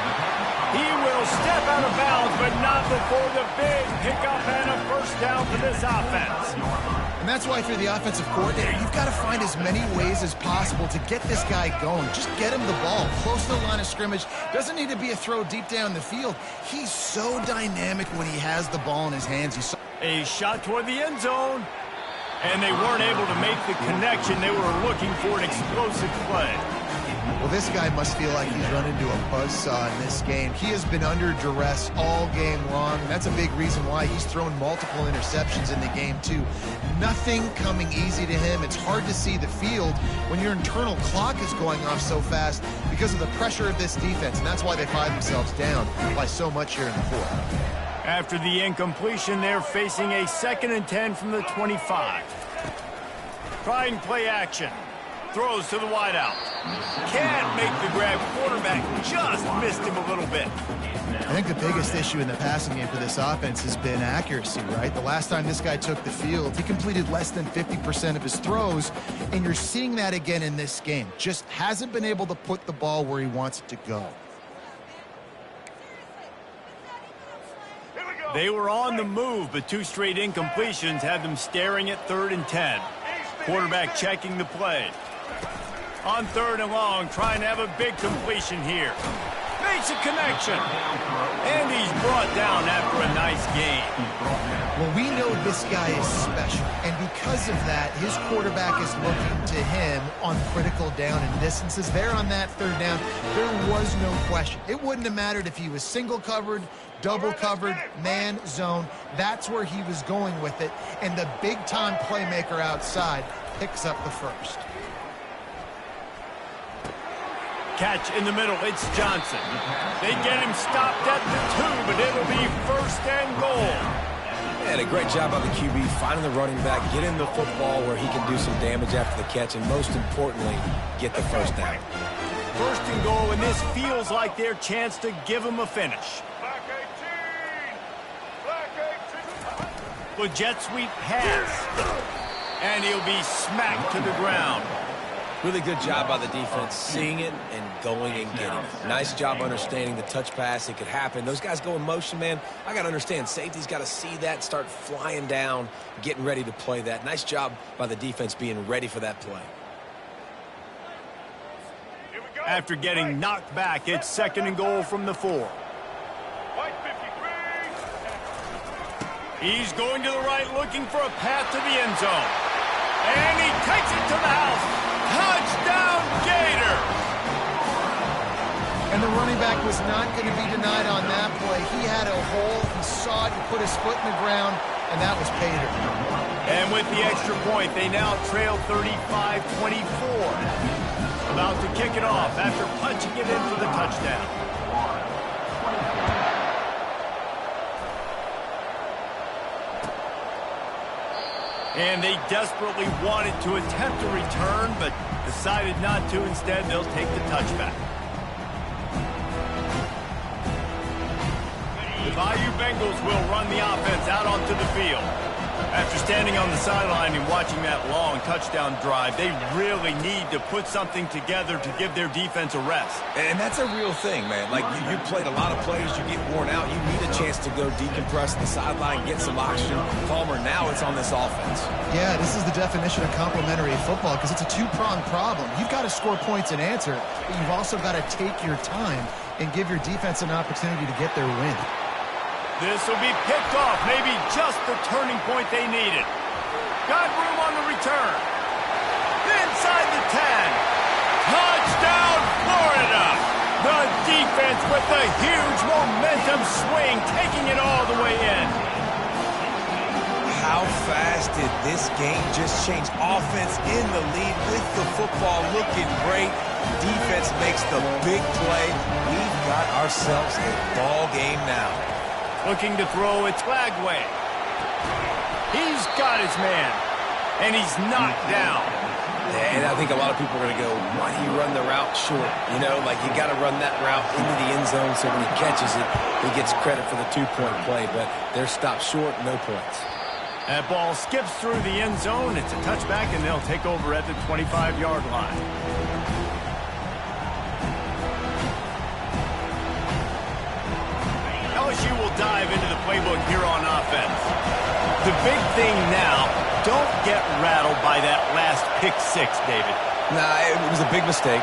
A: He will step out of bounds, but not before the big pickup and a first down for this offense.
B: And that's why, through the offensive coordinator, you've got to find as many ways as possible to get this guy going. Just get him the ball close to the line of scrimmage. Doesn't need to be a throw deep down the field. He's so dynamic when he has the ball in his hands.
A: A shot toward the end zone. And they weren't able to make the connection. They were looking for an explosive play.
B: Well, this guy must feel like he's run into a buzzsaw in this game. He has been under duress all game long. That's a big reason why he's thrown multiple interceptions in the game, too. Nothing coming easy to him. It's hard to see the field when your internal clock is going off so fast because of the pressure of this defense. And that's why they find themselves down by so much here in the fourth.
A: After the incompletion, they're facing a 2nd and 10 from the 25. Trying play action. Throws to the wideout. Can't make the grab. Quarterback just missed him a little bit.
B: I think the biggest issue in the passing game for this offense has been accuracy, right? The last time this guy took the field, he completed less than 50% of his throws, and you're seeing that again in this game. Just hasn't been able to put the ball where he wants it to go.
A: They were on the move, but 2 straight incompletions had them staring at 3rd and 10. Quarterback checking the play. On 3rd and long, trying to have a big completion here. Makes a connection. And he's brought down after a nice game.
B: Well, we know this guy is special, and because of that, his quarterback is looking to him on critical down and distances. There on that 3rd down, there was no question. It wouldn't have mattered if he was single covered, double covered, man, zone. That's where he was going with it, and the big-time playmaker outside picks up the first.
A: Catch in the middle, it's Johnson. They get him stopped at the 2, but it'll be 1st and goal.
C: And a great job by the QB finding the running back, getting the football where he can do some damage after the catch, and most importantly, get the first down.
A: 1st and goal, and this feels like their chance to give him a finish. The jet sweep pass, and he'll be smacked to the ground.
C: Really good job by the defense, seeing it and going and getting it. Nice job understanding the touch pass. It could happen. Those guys go in motion, man. I got to understand, safety's got to see that, start flying down, getting ready to play that. Nice job by the defense being ready for that play.
A: After getting knocked back, it's 2nd and goal from the 4. He's going to the right, looking for a path to the end zone. And he takes it to the house. Touchdown, Gator!
B: And the running back was not going to be denied on that play. He had a hole, he saw it, he put his foot in the ground, and that was Pater.
A: And with the extra point, they now trail 35-24. About to kick it off after punching it in for the touchdown. And they desperately wanted to attempt a return, but decided not to. Instead, they'll take the touchback. The Bayou Bengals will run the offense out onto the field. After standing on the sideline and watching that long touchdown drive, they really need to put something together to give their defense a rest.
C: And that's a real thing, man. Like, you played a lot of plays, you get worn out, you need a chance to go decompress the sideline, get some oxygen. Palmer, now it's on this offense.
B: Yeah, this is the definition of complementary football because it's a two-pronged problem. You've got to score points and answer, but you've also got to take your time and give your defense an opportunity to get their win.
A: This will be picked off. Maybe just the turning point they needed. Got room on the return. Inside the 10. Touchdown, Florida! The defense with the huge momentum swing, taking it all the way in.
C: How fast did this game just change? Offense in the lead with the football looking great. Defense makes the big play. We've got ourselves a ball game now.
A: Looking to throw, it's Lagway. He's got his man, and he's knocked down.
C: And I think a lot of people are going to go, why do you run the route short? You know, like you got to run that route into the end zone so when he catches it, he gets credit for the two-point play. But they're stopped short, no points.
A: That ball skips through the end zone. It's a touchback, and they'll take over at the 25-yard line. LSU will dive into the playbook here on offense. The big thing now, don't get rattled by that last pick six, David.
C: Nah, it was a big mistake.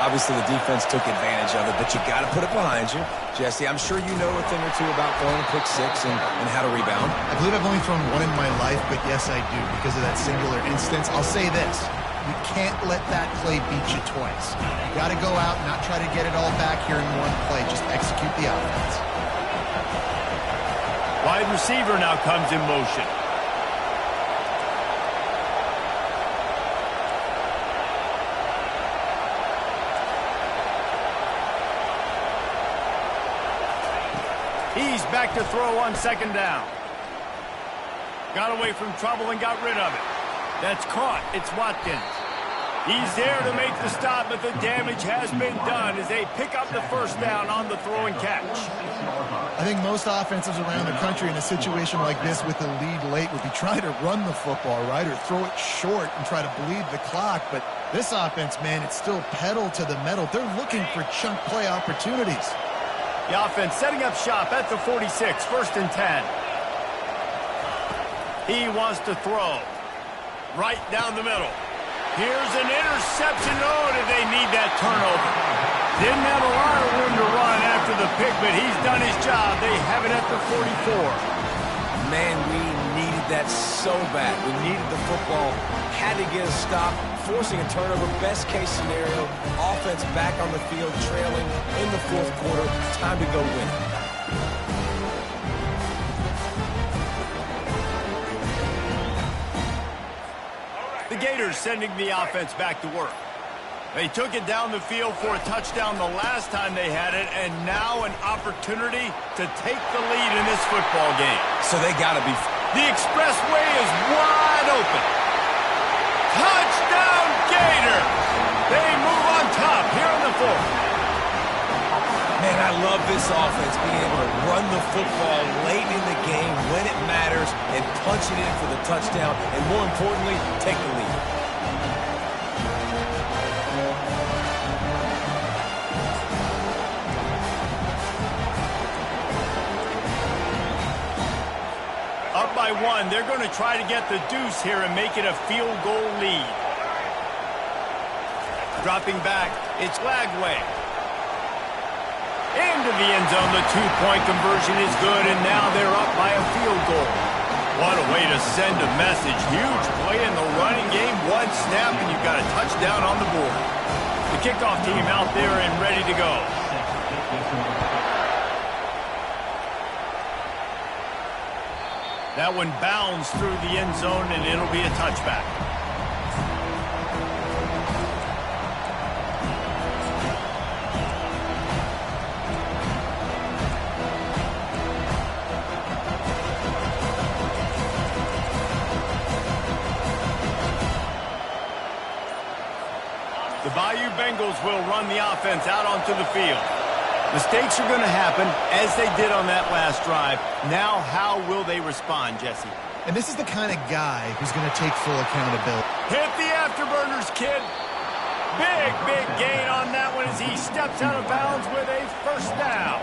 C: Obviously, the defense took advantage of it, but you got to put it behind you. Jesse, I'm sure you know a thing or two about throwing a pick six and how to rebound.
B: I believe I've only thrown one in my life, but yes, I do. Because of that singular instance, I'll say this. You can't let that play beat you twice. You got to go out and not try to get it all back here in one play. Just execute the offense.
A: Wide receiver now comes in motion. He's back to throw on second down. Got away from trouble and got rid of it. That's caught. It's Watkins. He's there to make the stop, but the damage has been done as they pick up the first down on the throw and catch.
B: I think most offenses around the country in a situation like this with the lead late would be trying to run the football, right, or throw it short and try to bleed the clock. But this offense, man, it's still pedal to the metal. They're looking for chunk play opportunities.
A: The offense setting up shop at the 46, 1st and 10. He wants to throw right down the middle. Here's an interception. Oh, did they need that turnover? Didn't have a lot of room to run after the pick, but he's done his job. They have it at the 44.
C: Man, we needed that so bad. We needed the football, had to get a stop, forcing a turnover. Best case scenario, offense back on the field, trailing in the fourth quarter. Time to go win.
A: The Gators sending the offense back to work. They took it down the field for a touchdown the last time they had it, and now an opportunity to take the lead in this football game.
C: So they got to be.
A: The expressway is wide open. Touchdown, Gators! They move on top here in the fourth.
C: Man, I love this offense being able to run the football late in the game when it matters and punch it in for the touchdown, and more importantly, take the lead.
A: Up by one, they're going to try to get the deuce here and make it a field goal lead. Dropping back, it's Lagway. Into the end zone, the two-point conversion is good, and now they're up by a field goal. What a way to send a message. Huge play in the running game. One snap, and you've got a touchdown on the board. The kickoff team out there and ready to go. That one bounds through the end zone, and it'll be a touchback. The Bayou Bengals will run the offense out onto the field. Mistakes are going to happen, as they did on that last drive. Now, how will they respond, Jesse?
B: And this is the kind of guy who's going to take full accountability.
A: Hit the afterburners, kid. Big gain on that one as he steps out of bounds with a first down.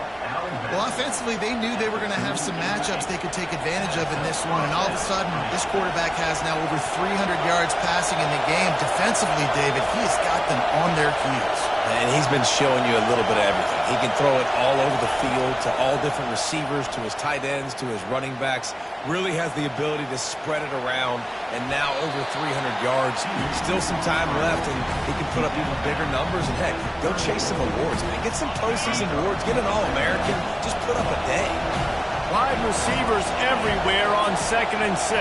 B: Well, offensively, they knew they were going to have some matchups they could take advantage of in this one, and all of a sudden, this quarterback has now over 300 yards passing in the game. Defensively, David, he has got them on their heels.
C: And he's been showing you a little bit of everything. He can throw it all over the field to all different receivers, to his tight ends, to his running backs. Really has the ability to spread it around, and now over 300 yards. Still some time left, and he can put up even bigger numbers. And, heck, go chase some awards, man. Get some postseason awards. Get an All-American. Just put up a day.
A: Wide receivers everywhere on 2nd and 6.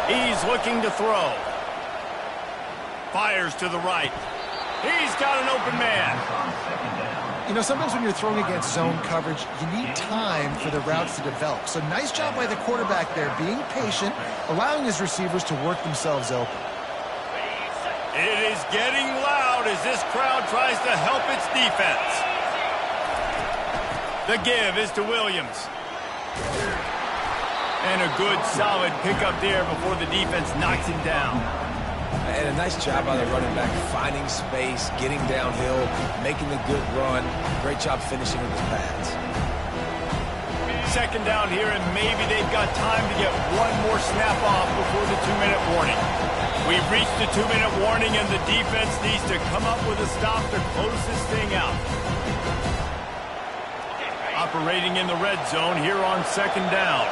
A: He's looking to throw. Fires to the right. He's got an open man.
B: You know, sometimes when you're throwing against zone coverage, you need time for the routes to develop. So nice job by the quarterback there, being patient, allowing his receivers to work themselves open.
A: It is getting loud as this crowd tries to help its defense. The give is to Williams. And a good, solid pickup there before the defense knocks him down.
C: And a nice job by the running back, finding space, getting downhill, making the good run. Great job finishing with his pads.
A: 2nd down here, and maybe they've got time to get one more snap off before the 2-minute warning. We've reached the 2-minute warning, and the defense needs to come up with a stop to close this thing out. Operating in the red zone here on 2nd down.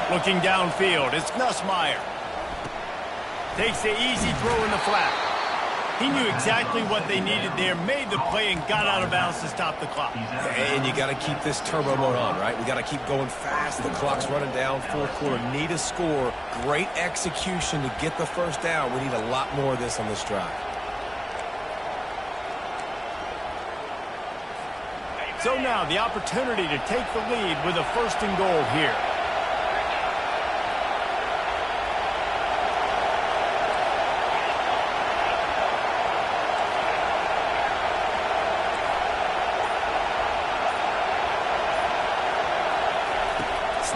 A: Looking downfield, it's Nussmeier. Takes the easy throw in the flat. He knew exactly what they needed there, made the play, and got out of bounds to stop the clock.
C: And you got to keep this turbo mode on, right? We got to keep going fast. The clock's running down, 4th quarter. Need a score. Great execution to get the 1st down. We need a lot more of this on this drive.
A: So now the opportunity to take the lead with a 1st and goal here.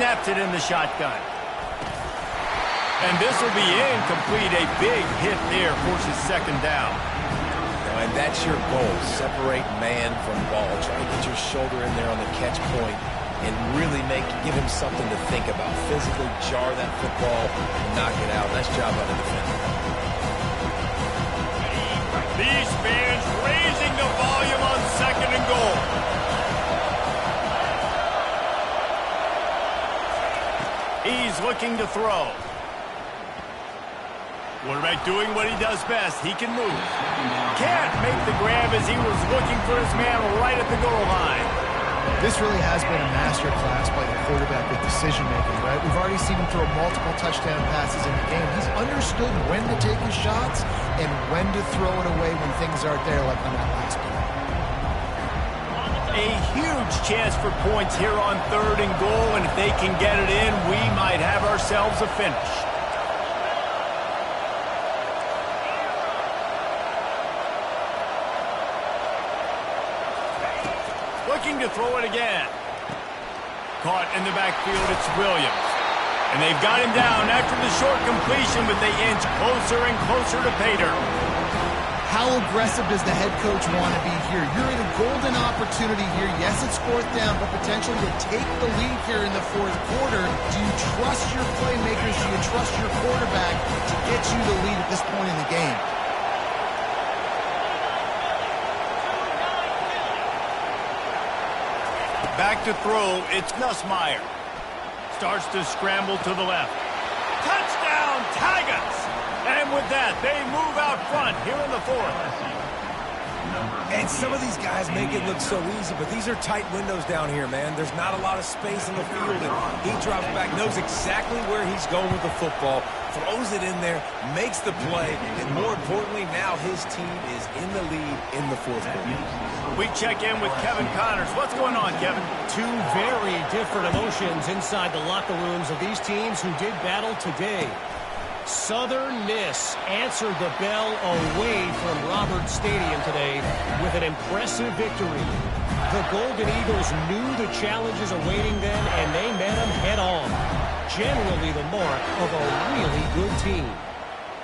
A: Snaps it in the shotgun. And this will be incomplete. A big hit there forces 2nd down.
C: And that's your goal. Separate man from ball. Try to get your shoulder in there on the catch point and really give him something to think about. Physically jar that football and knock it out. Nice job by the defender.
A: These fans raising the volume on 2nd and goal. He's looking to throw. Quarterback doing what he does best. He can move. Can't make the grab as he was looking for his man right at the goal line.
B: This really has been a master class by the quarterback with decision-making, right? We've already seen him throw multiple touchdown passes in the game. He's understood when to take his shots and when to throw it away when things aren't there, like on that last play.
A: A huge chance for points here on 3rd and goal, and if they can get it in, we might have ourselves a finish. Looking to throw it again. Caught in the backfield, it's Williams. And they've got him down after the short completion, but they inch closer and closer to pay dirt.
B: How aggressive does the head coach want to be here? You're in a golden opportunity here. Yes, it's 4th down, but potentially to take the lead here in the 4th quarter. Do you trust your playmakers? Do you trust your quarterback to get you the lead at this point in the game?
A: Back to throw, it's Nussmeier. Starts to scramble to the left. Touchdown, Tigers! And with that, they move out front here in the 4th.
C: And some of these guys make it look so easy, but these are tight windows down here, man. There's not a lot of space in the field, and he drops back, knows exactly where he's going with the football, throws it in there, makes the play, and more importantly, now his team is in the lead in the 4th quarter.
A: We check in with Kevin Connors. What's going on, Kevin?
E: Two very different emotions inside the locker rooms of these teams who did battle today. Southern Miss answered the bell away from Roberts Stadium today with an impressive victory. The Golden Eagles knew the challenges awaiting them, and they met them head-on. Generally the mark of a really good team.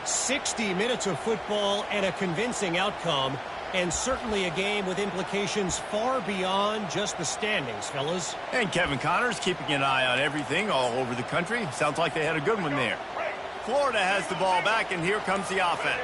E: 60 minutes of football and a convincing outcome, and certainly a game with implications far beyond just the standings, fellas.
A: And Kevin Connors keeping an eye on everything all over the country. Sounds like they had a good one there. Florida has the ball back, and here comes the offense.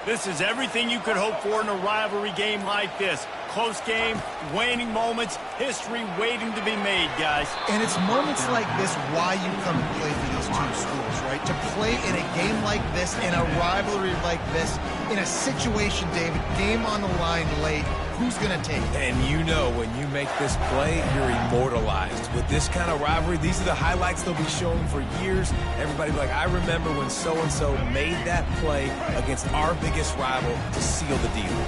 A: This is everything you could hope for in a rivalry game like this. Close game, waning moments, history waiting to be made, guys.
B: And it's moments like this why you come and play for these two schools, right? To play in a game like this, in a rivalry like this, in a situation, David, game on the line late, who's going to take it?
C: And you know when you make this play, you're immortalized. With this kind of rivalry, these are the highlights they'll be showing for years. Everybody will be like, I remember when so-and-so made that play against our biggest rival to seal the deal.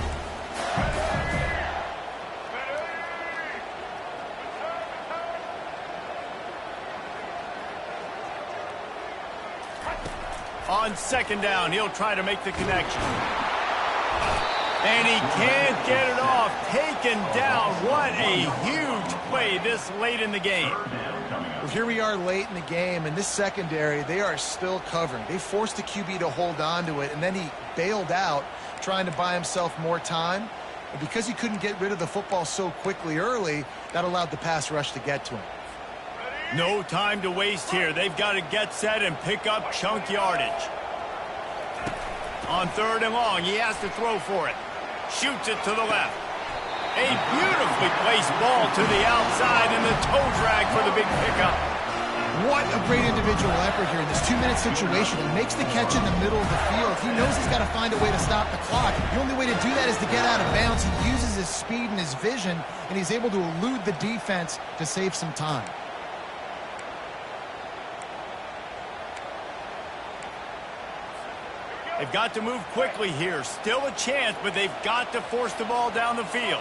A: On second down, he'll try to make the connection. And he can't get it off. Taken down. What a huge play this late in the game.
B: Well, here we are late in the game, and this secondary, they are still covering. They forced the QB to hold on to it, and then he bailed out, trying to buy himself more time. And because he couldn't get rid of the football so quickly early, that allowed the pass rush to get to him.
A: No time to waste here. They've got to get set and pick up chunk yardage. On third and long, he has to throw for it. Shoots it to the left. A beautifully placed ball to the outside and the toe drag for the big pickup.
B: What a great individual effort here in this 2-minute situation. He makes the catch in the middle of the field. He knows he's got to find a way to stop the clock. The only way to do that is to get out of bounds. He uses his speed and his vision, and he's able to elude the defense to save some time.
A: They've got to move quickly here. Still a chance, but they've got to force the ball down the field.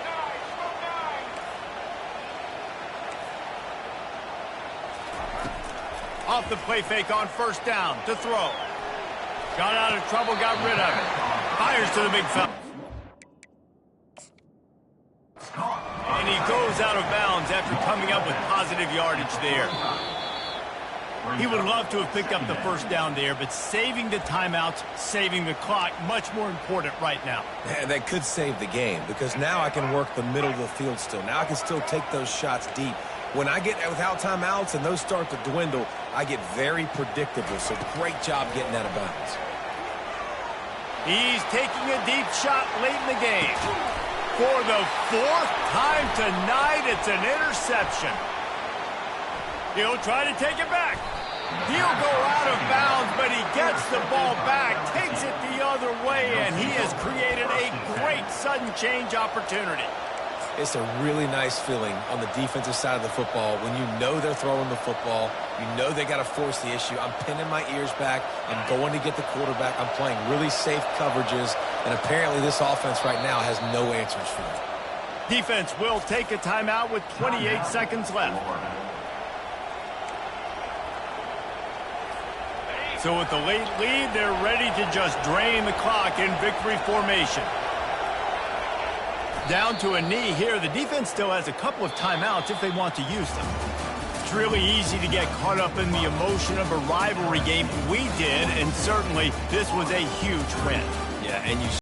A: Off the play fake on first down to throw. Got out of trouble, got rid of it. Fires to the big fella. And he goes out of bounds after coming up with positive yardage there. He would love to have picked up the first down there, but saving the timeouts, saving the clock, much more important right now.
C: Yeah, that could save the game because now I can work the middle of the field still. Now I can still take those shots deep. When I get without timeouts and those start to dwindle, I get very predictable. So great job getting out of bounds.
A: He's taking a deep shot late in the game. For the fourth time tonight, it's an interception. He'll try to take it back. He'll go out of bounds, but he gets the ball back, takes it the other way, and he has created a great sudden change opportunity.
C: It's a really nice feeling on the defensive side of the football when you know they're throwing the football. You know they got to force the issue. I'm pinning my ears back and going to get the quarterback. I'm playing really safe coverages, and apparently this offense right now has no answers for it.
A: Defense will take a timeout with 28 seconds left. So with the late lead, they're ready to just drain the clock in victory formation. Down to a knee here. The defense still has a couple of timeouts if they want to use them. It's really easy to get caught up in the emotion of a rivalry game. We did, and certainly this was a huge win.
C: Yeah, and you